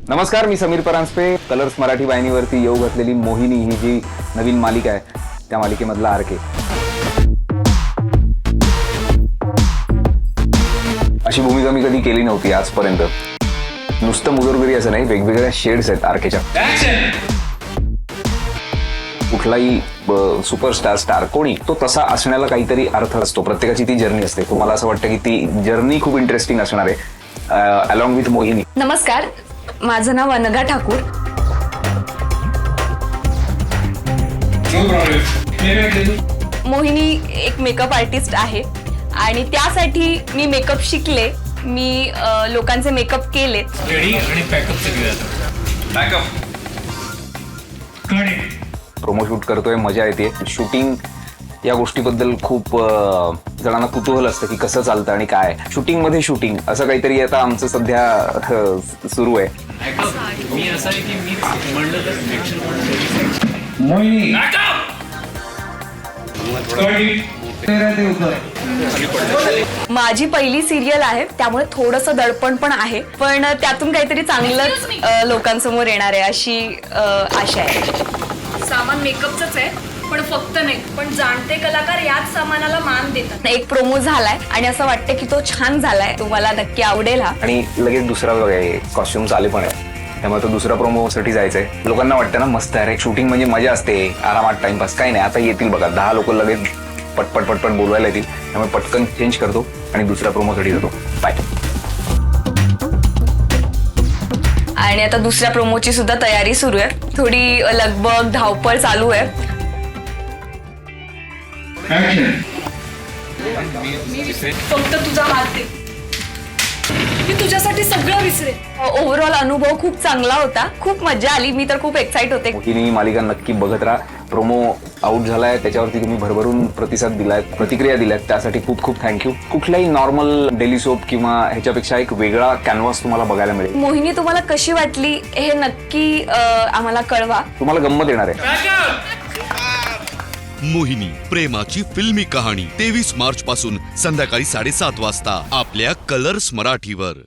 नमस्कार, मी समीर परांजपे. कलर्स मराठी वाहिनीवरती येऊ घातलेली मोहिनी ही जी नवीन मालिका आहे त्या मालिकेमधला आरके. अशी भूमिका मी कधी केली नव्हती आजपर्यंत. नुसतं मुजोरगिरी असं नाही, वेगवेगळ्या शेड्स आहेत आरकेच्या. कुठलाही सुपरस्टार स्टार कोणी तो तसा असण्याला काहीतरी अर्थ असतो. प्रत्येकाची ती जर्नी असते. तुम्हाला असं वाटतं की ती जर्नी खूप इंटरेस्टिंग असणार आहे अलॉंग विथ मोहिनी. नमस्कार, माझं नाव अनघा ठाकूर. मोहिनी एक मेकअप आर्टिस्ट आहे आणि त्यासाठी मी मेकअप शिकले. मी लोकांचे मेकअप केले. प्रोमो शूट करतोय, मजा येते. शूटिंग या गोष्टीबद्दल खूप जणांना कुतूहल असतं की कसं चालतं आणि काय. शूटिंग मध्ये शूटिंग असं काहीतरी आता आमचं सध्या सुरू आहे. माझी पहिली सिरियल आहे त्यामुळे थोडंसं दडपण पण आहे, पण त्यातून काहीतरी चांगलंच लोकांसमोर येणार आहे अशी आशा आहे. सामान मेकअपच आहे, पण फक्त नाही, पण जाणते कलाकार याच सामानाला मान देतात. एक प्रोमो झालाय आणि असं वाटतं की तो छान झालाय. तुम्हाला नक्की आवडेल हा. आणि लगेच दुसरा कॉस्ट्युम्स आले पण आहे, त्यामुळे तो दुसरा प्रोमो साठी जायचंय. लोकांना वाटतं ना मस्त आहे शूटिंग म्हणजे मजा असते, आरामात टाइमपास. काही नाही, आता येतील बघा 10 लोक लगेच पटपट पटपट बोलवायला येतील. त्यामुळे पटकन चेंज करतो आणि दुसऱ्या प्रोमोसाठी जातो. बाय. आणि आता दुसऱ्या प्रोमोची सुद्धा तयारी सुरू आहे. थोडी लगबग धावपळ चालू आहे. फक्त तुझा हात दे, मी तुझ्यासाठी सगळं विसरे. ओव्हरऑल अनुभव खूप चांगला होता. खूप मजा आली. मी तर खूप एक्साइट होते. मोहिनी मालिका नक्की बघत राहा. प्रोमो आउट झालाय, त्याच्यावरती तुम्ही भरभरून प्रतिसाद दिलाय, प्रतिक्रिया दिल्यात, त्यासाठी खूप खूप थँक्यू. कुठल्याही नॉर्मल डेली सोप किंवा ह्याच्यापेक्षा एक वेगळा कॅनव्हास तुम्हाला बघायला मिळेल. मोहिनी तुम्हाला कशी वाटली हे नक्की आम्हाला कळवा. तुम्हाला गंमत येणार आहे. मोहिनी प्रेमाची फिल्मी कहाणी 23 मार्च पासून संध्याकाळी 7:30 वाजता आपल्या कलर्स मराठीवर.